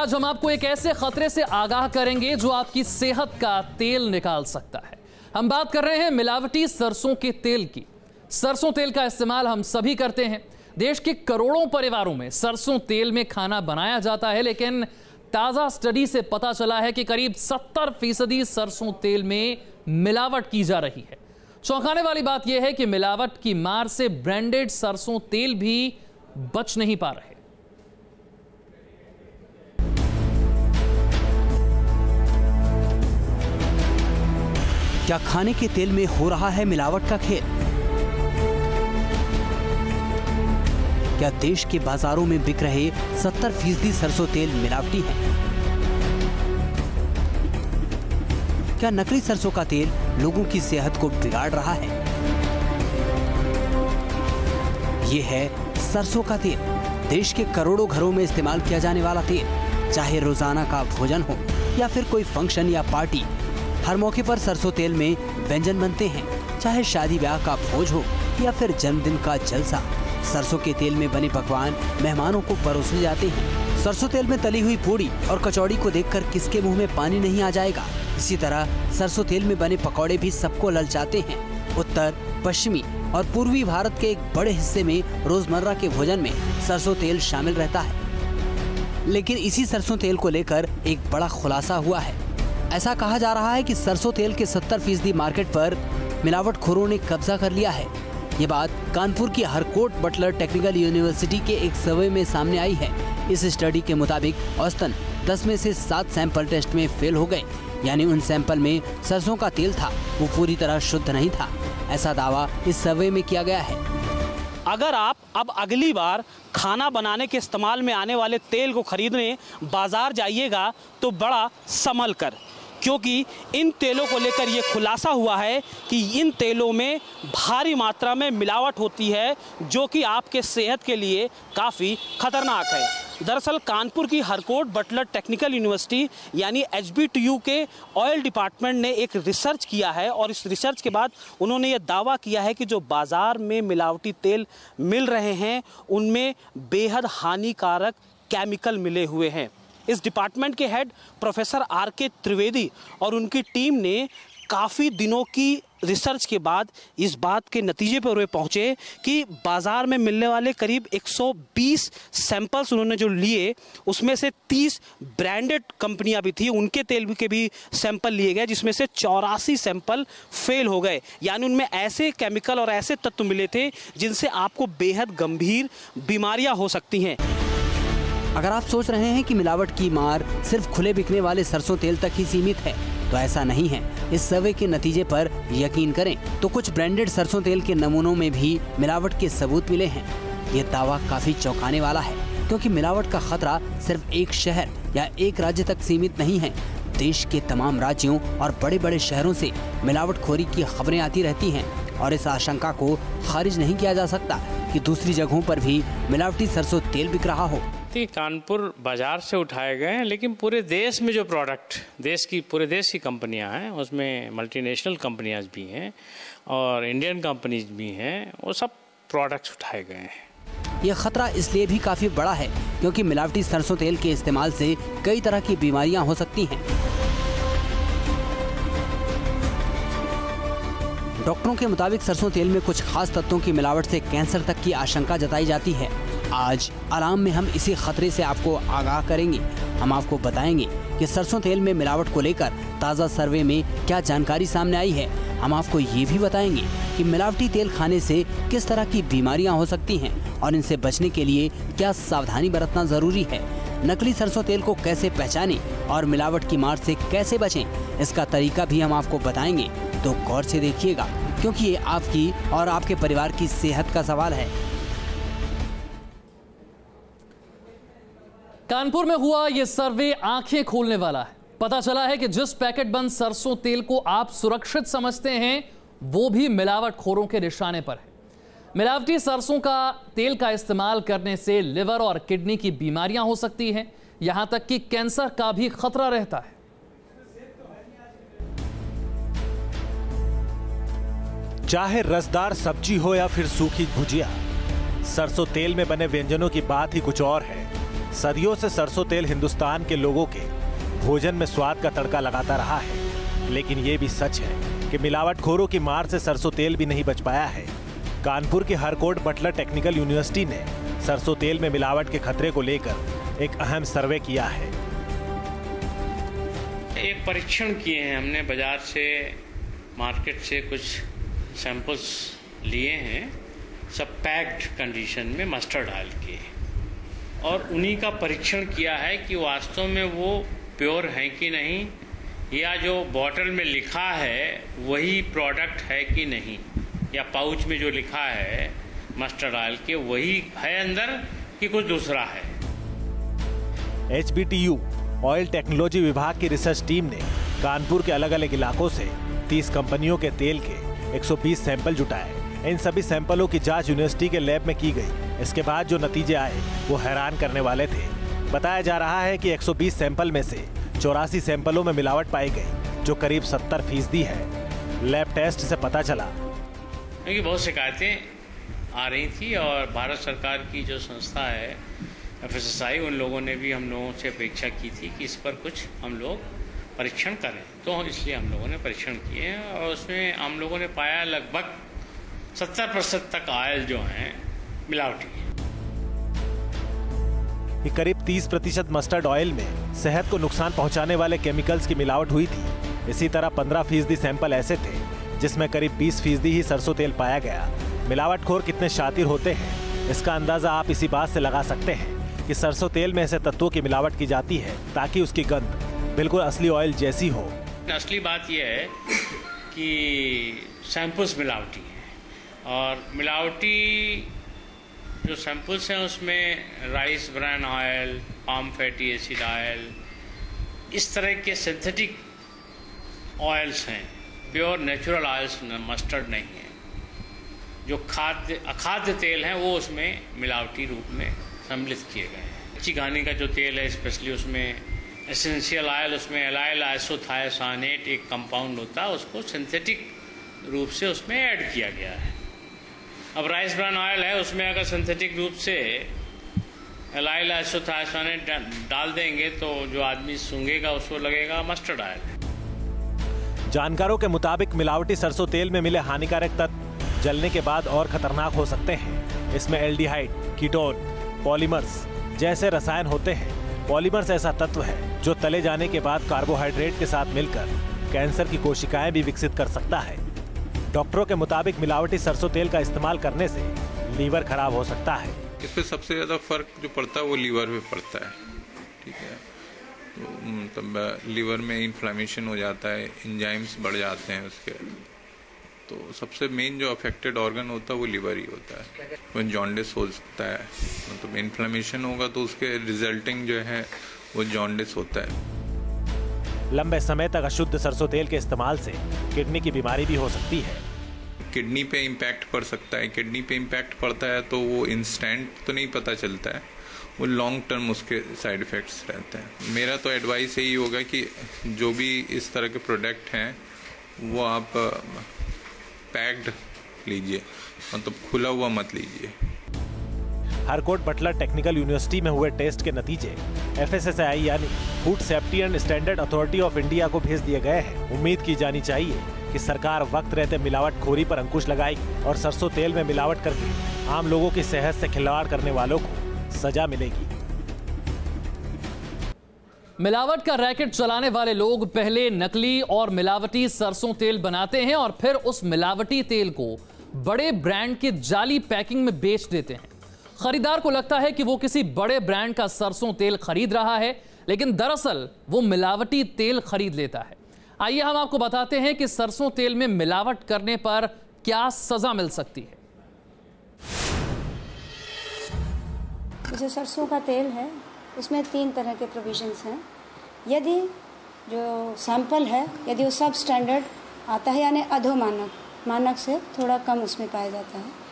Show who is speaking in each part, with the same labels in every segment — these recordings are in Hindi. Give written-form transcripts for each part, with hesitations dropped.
Speaker 1: आज हम आपको एक ऐसे खतरे से आगाह करेंगे जो आपकी सेहत का तेल निकाल सकता है। हम बात कर रहे हैं मिलावटी सरसों के तेल की। सरसों तेल का इस्तेमाल हम सभी करते हैं। देश के करोड़ों परिवारों में सरसों तेल में खाना बनाया जाता है, लेकिन ताजा स्टडी से पता चला है कि करीब 70% सरसों तेल में मिलावट की जा रही है। चौंकाने वाली बात यह है कि मिलावट की मार से ब्रांडेड सरसों तेल भी बच नहीं पा रहे।
Speaker 2: क्या खाने के तेल में हो रहा है मिलावट का खेल? क्या देश के बाजारों में बिक रहे 70% सरसों तेल मिलावटी है? क्या नकली सरसों का तेल लोगों की सेहत को बिगाड़ रहा है? ये है सरसों का तेल, देश के करोड़ों घरों में इस्तेमाल किया जाने वाला तेल। चाहे रोजाना का भोजन हो या फिर कोई फंक्शन या पार्टी, हर मौके पर सरसों तेल में व्यंजन बनते हैं। चाहे शादी ब्याह का भोज हो या फिर जन्मदिन का जलसा, सरसों के तेल में बने पकवान मेहमानों को परोसे जाते हैं। सरसों तेल में तली हुई पूड़ी और कचौड़ी को देखकर किसके मुंह में पानी नहीं आ जाएगा। इसी तरह सरसों तेल में बने पकौड़े भी सबको ललचाते हैं। उत्तर, पश्चिमी और पूर्वी भारत के एक बड़े हिस्से में रोजमर्रा के भोजन में सरसों तेल शामिल रहता है। लेकिन इसी सरसों तेल को लेकर एक बड़ा खुलासा हुआ है। ऐसा कहा जा रहा है कि सरसों तेल के 70% मार्केट पर मिलावटखोरों ने कब्जा कर लिया है। ये बात कानपुर की हरकोट बटलर टेक्निकल यूनिवर्सिटी के एक सर्वे में सामने आई है। इस स्टडी के मुताबिक औसतन 10 में से 7 सैंपल टेस्ट में फेल हो गए, यानी उन सैंपल में सरसों का तेल था वो पूरी तरह शुद्ध नहीं था। ऐसा दावा इस सर्वे में किया गया है।
Speaker 3: अगर आप अब अगली बार खाना बनाने के इस्तेमाल में आने वाले तेल को खरीदने बाजार जाइएगा तो बड़ा संभल कर, क्योंकि इन तेलों को लेकर ये खुलासा हुआ है कि इन तेलों में भारी मात्रा में मिलावट होती है, जो कि आपके सेहत के लिए काफ़ी खतरनाक है। दरअसल कानपुर की हरकोट बटलर टेक्निकल यूनिवर्सिटी यानी HBTU के ऑयल डिपार्टमेंट ने एक रिसर्च किया है और इस रिसर्च के बाद उन्होंने ये दावा किया है कि जो बाज़ार में मिलावटी तेल मिल रहे हैं उनमें बेहद हानिकारक केमिकल मिले हुए हैं। इस डिपार्टमेंट के हेड प्रोफेसर RK त्रिवेदी और उनकी टीम ने काफ़ी दिनों की रिसर्च के बाद इस बात के नतीजे पर वे पहुंचे कि बाज़ार में मिलने वाले करीब 120 सैंपल्स उन्होंने जो लिए, उसमें से 30 ब्रांडेड कंपनियां भी थी, उनके तेल के भी सैंपल लिए गए, जिसमें से 84 सैंपल फेल हो गए। यानी उनमें ऐसे केमिकल और ऐसे तत्व मिले थे जिनसे आपको बेहद गंभीर बीमारियां हो सकती हैं।
Speaker 2: अगर आप सोच रहे हैं कि मिलावट की मार सिर्फ खुले बिकने वाले सरसों तेल तक ही सीमित है, तो ऐसा नहीं है। इस सर्वे के नतीजे पर यकीन करें तो कुछ ब्रांडेड सरसों तेल के नमूनों में भी मिलावट के सबूत मिले हैं। ये दावा काफी चौंकाने वाला है, क्योंकि मिलावट का खतरा सिर्फ एक शहर या एक राज्य तक सीमित नहीं है। देश के तमाम राज्यों और बड़े बड़े शहरों से मिलावटखोरी की खबरें आती रहती हैं और इस आशंका को खारिज नहीं किया जा सकता कि दूसरी जगहों पर भी मिलावटी सरसों तेल बिक रहा हो।
Speaker 4: कानपुर बाजार से उठाए गए हैं, लेकिन पूरे देश में जो प्रोडक्ट पूरे देश की कंपनियां हैं, उसमें मल्टीनेशनल कंपनियां भी हैं और इंडियन कंपनीज भी हैं, वो सब प्रोडक्ट्स उठाए गए हैं।
Speaker 2: ये खतरा इसलिए भी काफी बड़ा है क्योंकि मिलावटी सरसों तेल के इस्तेमाल से कई तरह की बीमारियां हो सकती हैं। डॉक्टरों के मुताबिक सरसों तेल में कुछ खास तत्वों की मिलावट से कैंसर तक की आशंका जताई जाती है। आज आराम में हम इसी खतरे से आपको आगाह करेंगे। हम आपको बताएंगे कि सरसों तेल में मिलावट को लेकर ताज़ा सर्वे में क्या जानकारी सामने आई है। हम आपको ये भी बताएंगे कि मिलावटी तेल खाने से किस तरह की बीमारियां हो सकती हैं और इनसे बचने के लिए क्या सावधानी बरतना जरूरी है। नकली सरसों तेल को कैसे पहचानें और मिलावट की मार से कैसे बचें, इसका तरीका भी हम आपको बताएंगे। तो गौर से देखिएगा, क्योंकि ये आपकी और आपके परिवार की सेहत का सवाल है।
Speaker 1: कानपुर में हुआ ये सर्वे आंखें खोलने वाला है। पता चला है कि जिस पैकेट बंद सरसों तेल को आप सुरक्षित समझते हैं, वो भी मिलावटखोरों के निशाने पर है। मिलावटी सरसों का तेल का इस्तेमाल करने से लिवर और किडनी की बीमारियां हो सकती हैं, यहां तक कि कैंसर का भी खतरा रहता है।
Speaker 5: चाहे रसदार सब्जी हो या फिर सूखी भुजिया, सरसों तेल में बने व्यंजनों की बात ही कुछ और है। सदियों से सरसों तेल हिंदुस्तान के लोगों के भोजन में स्वाद का तड़का लगाता रहा है, लेकिन ये भी सच है कि मिलावटखोरों की मार से सरसों तेल भी नहीं बच पाया है। कानपुर के हरकोट बटलर टेक्निकल यूनिवर्सिटी ने सरसों तेल में मिलावट के खतरे को लेकर एक अहम सर्वे किया है।
Speaker 4: एक परीक्षण किए हैं हमने, बाजार से मार्केट से कुछ सैंपल्स लिए हैं, सब पैक्ड कंडीशन में मस्टर्ड ऑयल के, और उन्हीं का परीक्षण किया है कि वास्तव में वो प्योर हैं कि नहीं, या जो बॉटल में लिखा है वही प्रोडक्ट है कि नहीं, या पाउच में जो लिखा है मस्टर्ड ऑयल के वही है अंदर कि कुछ दूसरा है।
Speaker 5: HBTU ऑयल टेक्नोलॉजी विभाग की रिसर्च टीम ने कानपुर के अलग अलग इलाकों से 30 कंपनियों के तेल के 120 सैंपल जुटाए। इन सभी सैंपलों की जांच यूनिवर्सिटी के लैब में की गई। इसके बाद जो नतीजे आए वो हैरान करने वाले थे। बताया जा रहा है कि 120 सैंपल में से 84 सैंपलों में मिलावट पाई गई, जो करीब 70% है। लैब टेस्ट से पता चला
Speaker 4: क्योंकि बहुत शिकायतें आ रही थी और भारत सरकार की जो संस्था है FSSAI, उन लोगों ने भी हम लोगों से अपेक्षा की थी कि इस पर कुछ हम लोग परीक्षण करें, तो इसलिए हम लोगों ने परीक्षण किए हैं और उसमें हम लोगों ने पाया लगभग 70% तक ऑयल जो हैं मिलावटी है।
Speaker 5: करीब 30% मस्टर्ड ऑयल में सेहत को नुकसान पहुंचाने वाले केमिकल्स की मिलावट हुई थी। इसी तरह 15% सैंपल ऐसे थे जिसमें करीब 20% ही सरसों तेल पाया गया। मिलावटखोर कितने शातिर होते हैं, इसका अंदाजा आप इसी बात से लगा सकते हैं कि सरसों तेल में ऐसे तत्वों की मिलावट की जाती है ताकि उसकी गंध बिल्कुल असली ऑयल जैसी हो।
Speaker 4: असली बात यह है कि सैंपल्स मिलावटी हैं और मिलावटी जो सैंपल्स हैं उसमें rice bran oil, palm fatty acid oil, इस तरह के सिंथेटिक ऑयल्स हैं। प्योर नेचुरल ऑयल्स मस्टर्ड नहीं है। जो अखाद्य तेल हैं वो उसमें मिलावटी रूप में सम्मिलित किए गए हैं। कच्ची घानी का जो तेल है स्पेशली उसमें एसेंशियल ऑयल, उसमें एलाइल आइसोथायोसानेट एक कंपाउंड होता है, उसको सिंथेटिक रूप से उसमें ऐड किया गया है। अब राइस ब्रान ऑयल है, उसमें अगर सिंथेटिक रूप से एलाइल आइसोथायोसानेट डाल देंगे तो जो आदमी सूंघेगा उसको लगेगा मस्टर्ड ऑयल है।
Speaker 5: जानकारों के मुताबिक मिलावटी सरसों तेल में मिले हानिकारक तत्व जलने के बाद और खतरनाक हो सकते हैं। इसमें एल्डिहाइड, कीटोन, पॉलीमर्स जैसे रसायन होते हैं। पॉलीमर्स ऐसा तत्व है जो तले जाने के बाद कार्बोहाइड्रेट के साथ मिलकर कैंसर की कोशिकाएं भी विकसित कर सकता है। डॉक्टरों के मुताबिक मिलावटी सरसों तेल का इस्तेमाल करने से लीवर खराब हो सकता है।
Speaker 6: इस पे सबसे ज़्यादा फर्क जो पड़ता है वो लीवर पे पड़ता है। ठीक है, तो मतलब लीवर में इन्फ्लेमेशन हो जाता है, एंजाइम्स बढ़ जाते हैं उसके, तो सबसे मेन जो अफेक्टेड ऑर्गन होता है वो लीवर ही होता है। वो जॉन्डिस हो सकता है, मतलब इन्फ्लेमेशन होगा तो उसके रिजल्टिंग जो है वो जॉन्डिस होता है।
Speaker 5: लंबे समय तक अशुद्ध सरसों तेल के इस्तेमाल से किडनी की बीमारी भी हो सकती है।
Speaker 6: किडनी पे इम्पैक्ट पड़ सकता है। किडनी पे इम्पैक्ट पड़ता है तो वो इंस्टेंट तो नहीं पता चलता है, वो लॉन्ग टर्म उसके साइड इफ़ेक्ट्स रहते हैं। मेरा तो एडवाइस यही होगा कि जो भी इस तरह के प्रोडक्ट हैं वो आप पैक्ड लीजिए, मतलब खुला हुआ मत लीजिए।
Speaker 5: हरकोट बटलर टेक्निकल यूनिवर्सिटी में हुए टेस्ट के नतीजे FSSAI यानी food safety and standard authority of India को भेज दिए गए हैं। उम्मीद की जानी चाहिए कि सरकार वक्त रहते मिलावटखोरी पर अंकुश लगाएगी और सरसों तेल में मिलावट करके आम लोगों की सेहत से खिलवाड़ करने वालों को सजा मिलेगी।
Speaker 1: मिलावट का रैकेट चलाने वाले लोग पहले नकली और मिलावटी सरसों तेल बनाते हैं और फिर उस मिलावटी तेल को बड़े ब्रांड के जाली पैकिंग में बेच देते हैं। खरीदार को लगता है कि वो किसी बड़े ब्रांड का सरसों तेल खरीद रहा है, लेकिन दरअसल वो मिलावटी तेल खरीद लेता है। आइए हम आपको बताते हैं कि सरसों तेल में मिलावट करने पर क्या सजा मिल सकती है।
Speaker 7: जो सरसों का तेल है उसमें 3 तरह के प्रोविजंस हैं। यदि जो सैंपल है यदि वो सब स्टैंडर्ड आता है यानी मानक से थोड़ा कम उसमें पाया जाता है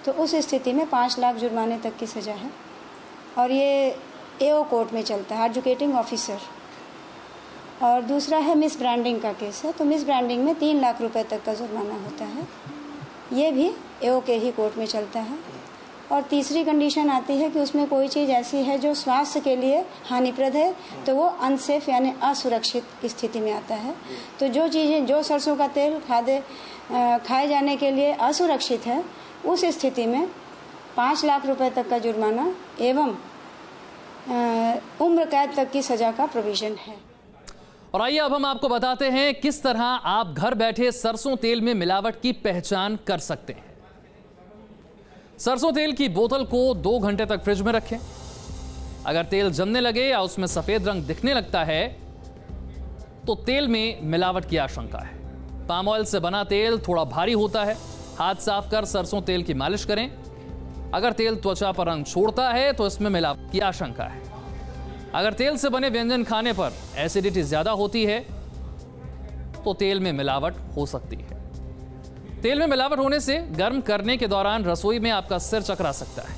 Speaker 7: तो उस स्थिति में 5 लाख जुर्माने तक की सज़ा है और ये AO कोर्ट में चलता है, एजुकेटिंग ऑफिसर। और दूसरा है मिस ब्रांडिंग का केस है, तो मिस ब्रांडिंग में 3 लाख रुपए तक का जुर्माना होता है, ये भी AO के ही कोर्ट में चलता है। और तीसरी कंडीशन आती है कि उसमें कोई चीज़ ऐसी है जो स्वास्थ्य के लिए हानिप्रद है, तो वो अनसेफ यानी असुरक्षित स्थिति में आता है। तो जो चीज़ें, जो सरसों का तेल खाए जाने के लिए असुरक्षित है, उस स्थिति में 5 लाख रुपए तक का जुर्माना एवं उम्र कैद तक की सजा का प्रोविजन है।
Speaker 1: और आइए अब हम आपको बताते हैं किस तरह आप घर बैठे सरसों तेल में मिलावट की पहचान कर सकते हैं। सरसों तेल की बोतल को 2 घंटे तक फ्रिज में रखें। अगर तेल जमने लगे या उसमें सफेद रंग दिखने लगता है तो तेल में मिलावट की आशंका है। पाम ऑयल से बना तेल थोड़ा भारी होता है। हाथ साफ कर सरसों तेल की मालिश करें। अगर तेल त्वचा पर रंग छोड़ता है तो इसमें मिलावट की आशंका है। अगर तेल से बने व्यंजन खाने पर एसिडिटी ज्यादा होती है तो तेल में मिलावट हो सकती है। तेल में मिलावट होने से गर्म करने के दौरान रसोई में आपका सिर चकरा सकता है।